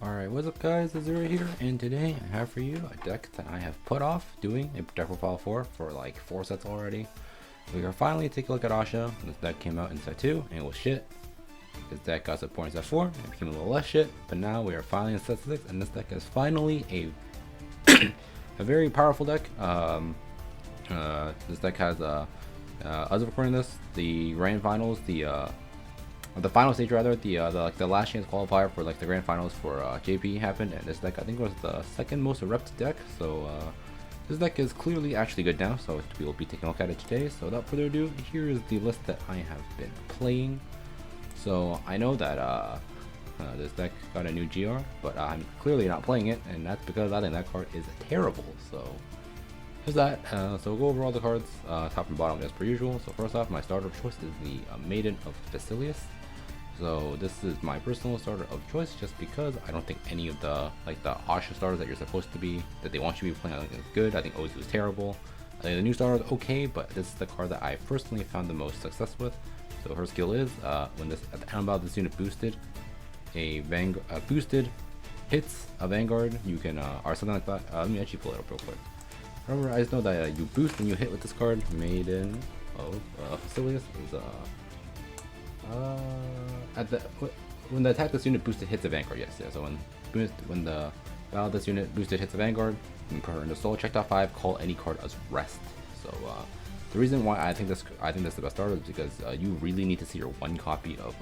Alright, what's up guys, it's Thuria here, and today I have for you a deck that I have put off doing a deck profile for like 4 sets already. We are finally taking a look at Asha. This deck came out in set 2 and it was shit. This deck got support in set 4 and became a little less shit, but now we are finally in set 6 and this deck is finally a a very powerful deck. This deck has as of recording this, the grand finals, the final stage rather, the last chance qualifier for like the grand finals for JP happened, and this deck I think was the second most repped deck. So this deck is clearly actually good now. So we will be taking a look at it today. So without further ado, here is the list that I have been playing. So I know that this deck got a new GR, but I'm clearly not playing it, and that's because I think that card is terrible. So here's that. So we'll go over all the cards, top and bottom as per usual. So first off, my starter of choice is the Maiden of Basilius. So this is my personal starter of choice, just because I don't think any of the Asha starters that you're supposed to be, that they want you to be playing, I think is good. I think Ozu is terrible. I think the new starter is okay, but this is the card that I personally found the most success with. So her skill is when this at the end of this unit boosted boosted hits a Vanguard, you can or something like that. Let me actually pull it up real quick. Remember, I just know that you boost when you hit with this card. Maiden of Basilius is at the when the attack this unit boosted hits a Vanguard. Yes, yeah. So when the battle this unit boosted hits a Vanguard, you can put her into soul. Check top 5. Call any card as rest. So the reason why I think this is the best starter is because you really need to see your one copy of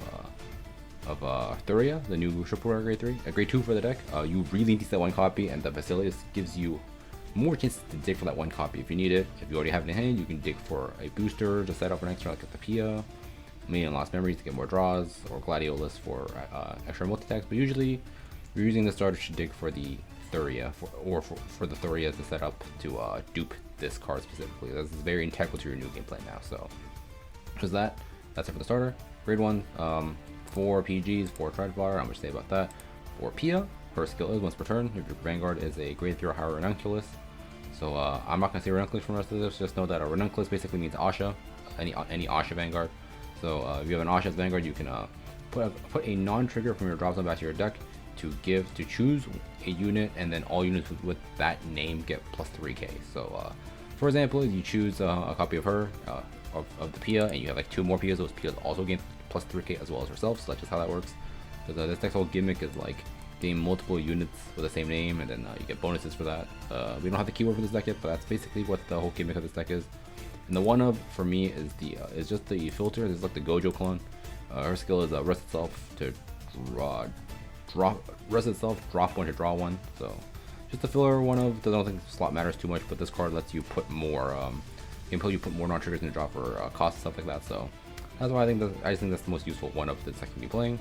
Thuria, the new triple rare grade 3, grade 2 for the deck. You really need to see that one copy, and the Basilius gives you more chances to dig for that one copy if you need it. If you already have it in hand, you can dig for a booster to set up an extra, like at the Pia, maybe in Lost Memories to get more draws, or Gladiolus for extra multi-attacks. But usually, you're using the starter to dig for the Thuria, for the Thuria to set up to dupe this card specifically. This is very integral to your new gameplay now. So, just that's it for the starter. Grade 1, 4 PGs, 4 Cardfight. I'm going to say about that. 4 Pia. Her skill is once per turn, if your Vanguard is a grade 3 or higher Ranunculus. So I'm not going to say Ranunculus for the rest of this, just know that a Ranunculus basically means Asha, any Asha Vanguard. So if you have an Asha as Vanguard, you can put a non-trigger from your drop zone back to your deck to choose a unit, and then all units with that name get plus 3k. So for example, if you choose a copy of her, of the Pia, and you have like 2 more Pias, those Pias also gain plus 3k as well as herself. So that's just how that works. Because this deck's whole gimmick is like gain multiple units with the same name, and then you get bonuses for that. We don't have the keyword for this deck yet, but that's basically what the whole gimmick of this deck is. And the one of for me is is just the filter. This is like the Gojo clone. Her skill is rest itself to drop 1 to draw 1. So just a filler one of. I don't think slot matters too much, but this card lets you put more you put more non-triggers in the draw for cost and stuff like that. So that's why I just think that's the most useful one of the deck can be playing.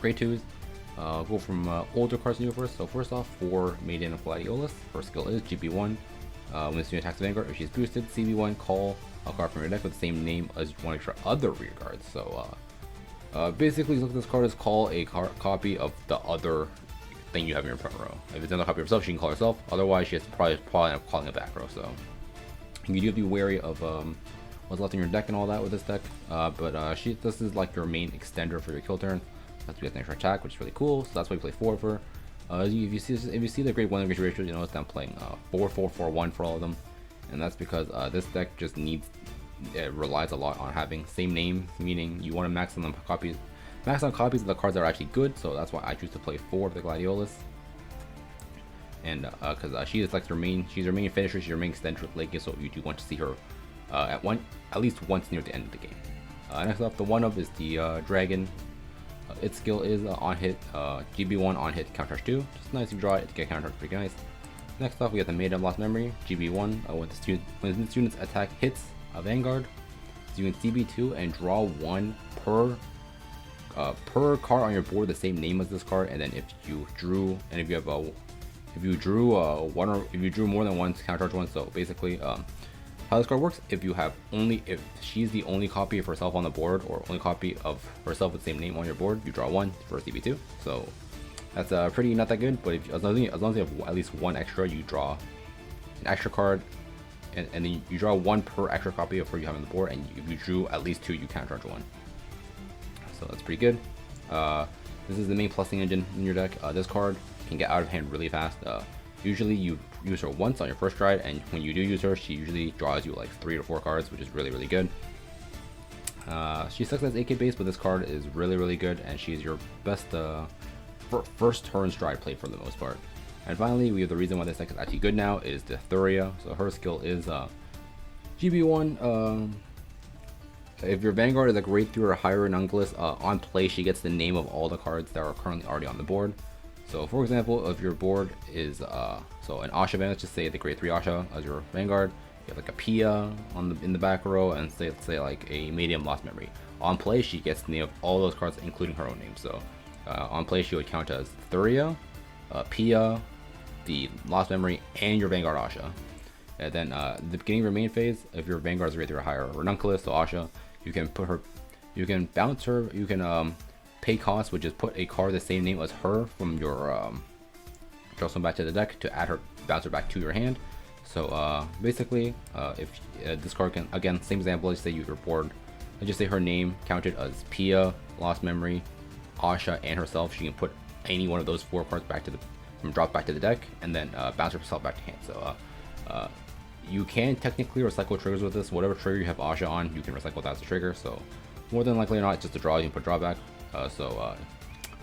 Grade 2s. Go from older cards to new first. So first off, for Maiden of Gladiolus, her skill is GB1. When this unit attacks the Vanguard, if she's boosted, CB1, call a card from your deck with the same name as one of your other rear guards. So basically, look at this card as call a copy of the other thing you have in your front row. If it's another copy of herself, she can call herself. Otherwise, she has to probably end up calling a back row. So you do have to be wary of what's left in your deck and all that with this deck. But this is like your main extender for your kill turn. Has to be an extra attack, which is really cool. So that's why we play 4 of her. If you see the grade 1 and grade 2 ratios, you notice that I'm playing 4-4-4-1 for all of them, and that's because this deck just relies a lot on having same name, meaning you want to max on copies of the cards that are actually good. So that's why I choose to play 4 of the Gladiolus, and because she is like she's her main finisher, she's your main extender with late game. So you do want to see her at least once near the end of the game. Next up, the one of is the Dragon. Its skill is on hit, GB1 on hit, countercharge 2. Just nice to draw it to get countercharge, pretty nice. Next up, we have the Maiden of Lost Memory, GB1. When this unit's attack hits a Vanguard, so you can CB2 and draw 1 per card on your board the same name as this card. And then if you drew more than one, countercharge 1. So basically, how this card works, if she's the only copy of herself on the board, or only copy of herself with the same name on your board, you draw 1 for CB2. So that's pretty not that good, but as long as you have at least 1 extra, you draw an extra card, and then you draw 1 per extra copy of her you have on the board, and if you drew at least 2, you countercharge 1. So that's pretty good. This is the main plusing engine in your deck. This card can get out of hand really fast. Usually you use her once on your first stride, and when you do use her, she usually draws you like 3 to 4 cards, which is really good. She sucks as AK base, but this card is really good, and she's your best first turn stride play for the most part. And finally, we have the reason why this deck is actually good now is the Thuria. So her skill is GB1. If your Vanguard is a grade 3 or higher in Ungless, on play she gets the name of all the cards that are currently already on the board. So for example, if your board is so an Asha Vanguard, just say the grade 3 Asha as your Vanguard, you have like a Pia in the back row, and say like a medium lost memory. On play she gets the name of all those cards, including her own name. So on play she would count as Thuria, Pia, the lost memory, and your Vanguard Asha. And then the beginning of your main phase, if your Vanguard is grade 3 or higher, Ranunculus, so Asha, you can put her, you can bounce her, you can pay cost, which is put a card the same name as her from your draw some back to the deck to add her, bounce her back to your hand. So basically, if this card can, again, same example, let's say your board, let's just say her name counted as Pia, Lost Memory, Asha, and herself. She can put any one of those 4 cards back to the, from drop back to the deck, and then bounce herself back to hand. So you can technically recycle triggers with this. Whatever trigger you have Asha on, you can recycle that as a trigger. So more than likely or not, it's just a draw. You can put drawback.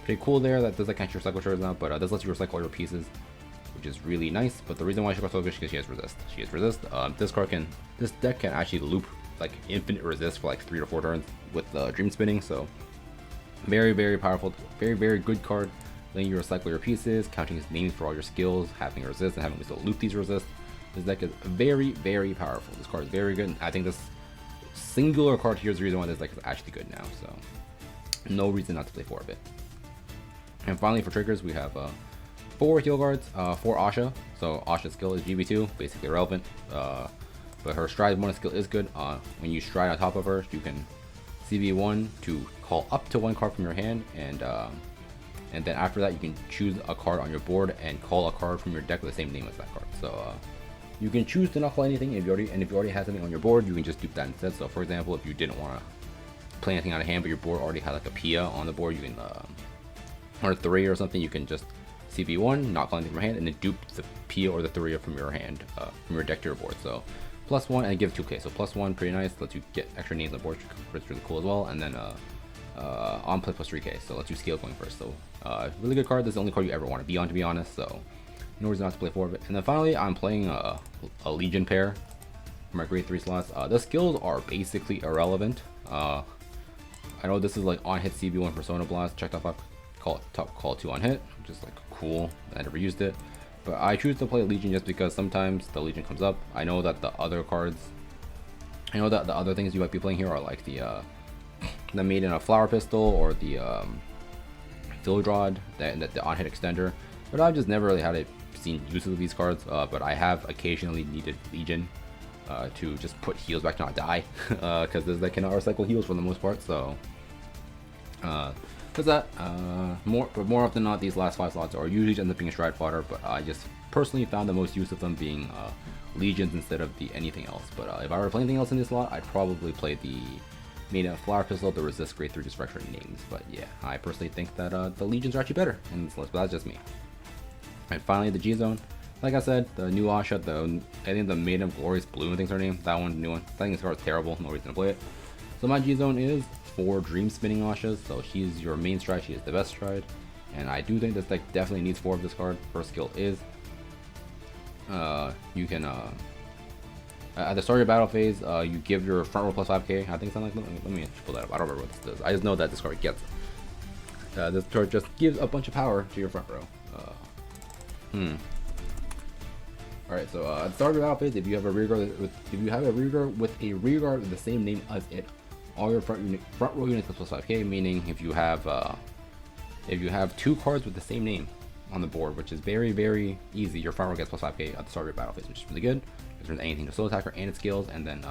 Pretty cool there. That doesn't count your recycle triggers now, but this lets you recycle all your pieces, which is really nice. But the reason why she got so good is because she has resist. She has resist. This deck can actually loop like infinite resist for like 3 to 4 turns with dream spinning. So very powerful, very good card. Letting you recycle your pieces, counting his names for all your skills, having resist, and having to loop these resist. This deck is very powerful. This card is very good. I think this singular card here is the reason why this deck is actually good now. So no reason not to play 4 of it. And finally, for triggers, we have 4 heal guards, 4 Asha. So Asha's skill is GB2, basically irrelevant. But her stride bonus skill is good. When you stride on top of her, you can CV1 to call up to 1 card from your hand, and then after that you can choose a card on your board and call a card from your deck with the same name as that card. So you can choose to not call anything, if you already have something on your board, you can just dupe that instead. So for example, if you didn't want to play anything out of hand, but your board already had like a Pia on the board, you can or 3 or something, you can just CV1, not call anything from your hand, and then dupe the Pia or the Thuria from your hand, from your deck to your board. So +1 and give 2k. So +1, pretty nice, lets you get extra names on the board, which is really cool as well. And then on play +3k, so lets you scale going first. So really good card. This is the only card you ever want to be on, to be honest. So no reason not to play 4 of it. And then finally, I'm playing a Legion pair for my grade 3 slots. The skills are basically irrelevant. I know this is like on hit CV1 Persona Blast, check top 5, call 2 on hit, which is like cool. I never used it, but I choose to play Legion just because sometimes the Legion comes up. I know that the other cards, I know that the other things you might be playing here are like the Maiden of Flower Pistol or the Philodrod, the on hit extender, but I've just never really had seen uses of these cards. But I have occasionally needed Legion to just put heals back, not die, because they cannot recycle heals for the most part. So because that more often than not, these last 5 slots are usually end up being stride fodder, but I just personally found the most use of them being Legions instead of anything else. But if I were to play anything else in this slot, I'd probably play the Maiden of Flower Pistol, the Resist grade 3 just for extra names. But yeah, I personally think that the Legions are actually better in this list, but that's just me. And finally, the G Zone. Like I said, the new Asha, I think the Maiden of Glorious Blue, I think's her name. That one, the new one. I think this card is terrible. No reason to play it. So my G Zone is 4 Dream Spinning Ashas. So she's your main stride. She is the best stride, and I do think this deck definitely needs 4 of this card. First skill is you can at the start of your battle phase, you give your front row plus 5k. I think something like that. Let me pull that up. I don't remember what this does. I just know that this card gets this card just gives a bunch of power to your front row. Alright, so at the start of your battle phase, if you have a rear guard with a rear guard with the same name as it, all your front row units plus 5k. Meaning, if you have 2 cards with the same name on the board, which is very easy, your front row gets plus 5k at the start of your battle phase, which is really good. It turns anything to soul attacker and its skills. And then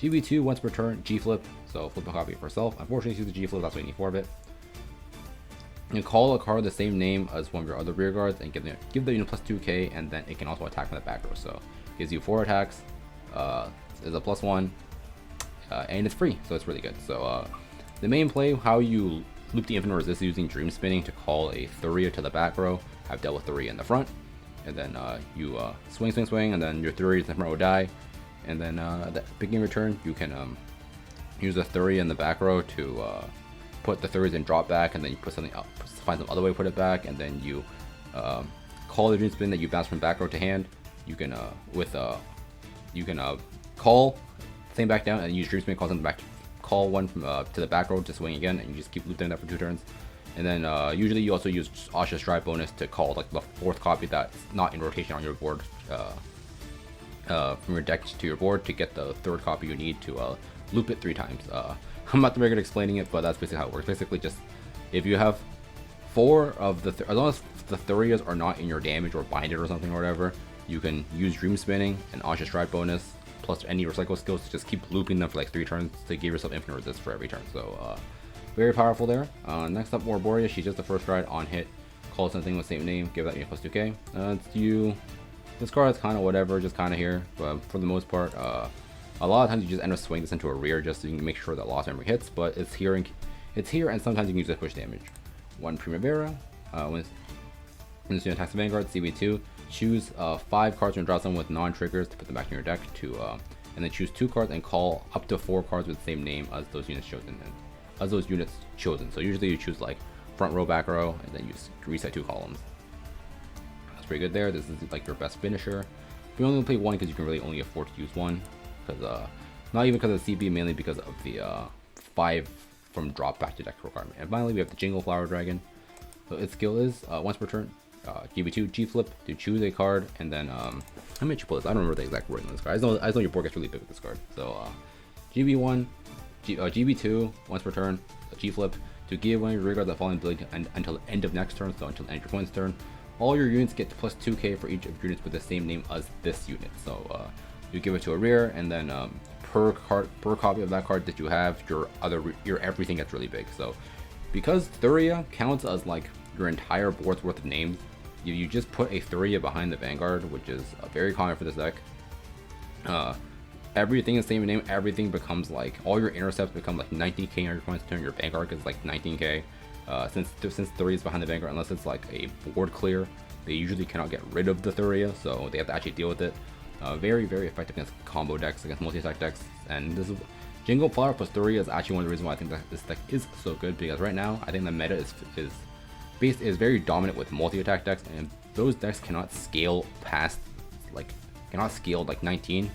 GB2 once per turn, G flip, so flip a copy for yourself. Unfortunately, use the G flip, that's what you need 4 of it. You can call a card the same name as one of your other rear guards and give the unit plus 2k, and then it can also attack from the back row. So gives you 4 attacks, is a +1, and it's free, so it's really good. So the main play, how you loop the infinite resist using dream spinning to call a Thuria to the back row, have dealt with Thuria in the front, and then you swing, swing, swing, and then your Thuria in the front row die, and then at the beginning return you can use a Thuria in the back row to put the Thurias in drop back, and then you put something up, find some other way to put it back, and then you call the dream spin that you bounce from back row to hand. You can call same back down and use dream spin, call something back, call one from to the back row to swing again, and you just keep looping that for 2 turns. And then usually you also use Asha's Stride bonus to call like the 4th copy that's not in rotation on your board from your deck to your board to get the 3rd copy you need to loop it 3 times. I'm not very good at explaining it, but that's basically how it works. Basically, just if you have 4 of the as long as the Thurias are not in your damage or binded or something or whatever, you can use Dream Spinning and Asha's Stride bonus plus any recycle skills to just keep looping them for like 3 turns to give yourself infinite resist for every turn. So very powerful there. Next up, Warboria. She does the first stride on hit, call something with same name, give that unit plus 2k. This card is kind of whatever, just kind of here, but for the most part, a lot of times you just end up swinging this into a rear just so you can make sure that lost memory hits, but it's here and sometimes you can use it to push damage. 1 Primavera. When this unit attacks the Vanguard, CB2, choose 5 cards from draw some with non-triggers to put them back in your deck and then choose 2 cards and call up to 4 cards with the same name as those units chosen. So usually you choose like front row, back row, and then you reset 2 columns. That's pretty good there. This is like your best finisher. You only play 1 because you can really only afford to use 1. Because not even because of the CB, mainly because of the 5 from drop back to deck requirement. And finally, we have the Jingle Flower Dragon. So its skill is once per turn, GB2 G flip to choose a card, and then how many you pull this? I don't remember the exact wording on this card. I just know your board gets really big with this card. So GB1, GB2 once per turn, G flip to give one of your rear guards that following ability until the end of next turn, so until the end of your opponent's turn. All your units get plus 2k for each of your units with the same name as this unit. So you give it to a rear, and then per copy of that card that you have, your everything gets really big. So because Thuria counts as like your entire board's worth of names, you just put a Thuria behind the Vanguard, which is very common for this deck. Everything is the same name. Everything becomes like all your intercepts become like 19k on your opponent's turn. Your Vanguard gets like 19k. Since Thuria is behind the Vanguard, unless it's like a board clear, they usually cannot get rid of the Thuria, so they have to actually deal with it. Very, very effective against combo decks, against multi-attack decks, and this is Jingle Flower plus Thuria is actually one of the reasons why I think that this deck is so good, because right now I think the meta is very dominant with multi-attack decks, and those decks cannot scale past like 19.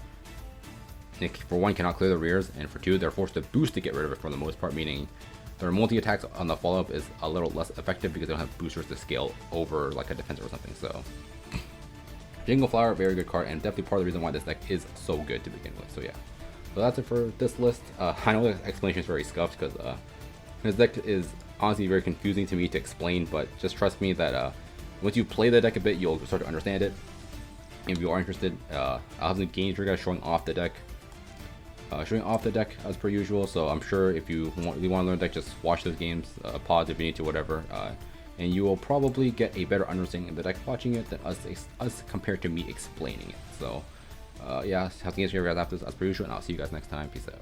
For 1, cannot clear the rears, and for 2, they're forced to boost to get rid of it for the most part, meaning their multi-attacks on the follow-up is a little less effective because they don't have boosters to scale over like a defense or something. So Jingle Flower, very good card, and definitely part of the reason why this deck is so good to begin with. So yeah, so that's it for this list. I know the explanation is very scuffed because this deck is honestly very confusing to me to explain, but just trust me that once you play the deck a bit, you'll start to understand it. If you are interested, I'll have the game trigger showing off the deck as per usual. So I'm sure if you really want to learn the deck, just watch those games, pause if you need to, whatever. And you will probably get a better understanding of the deck watching it than us compared to me explaining it. So yeah, have to get you guys after this as per usual, and I'll see you guys next time. Peace out.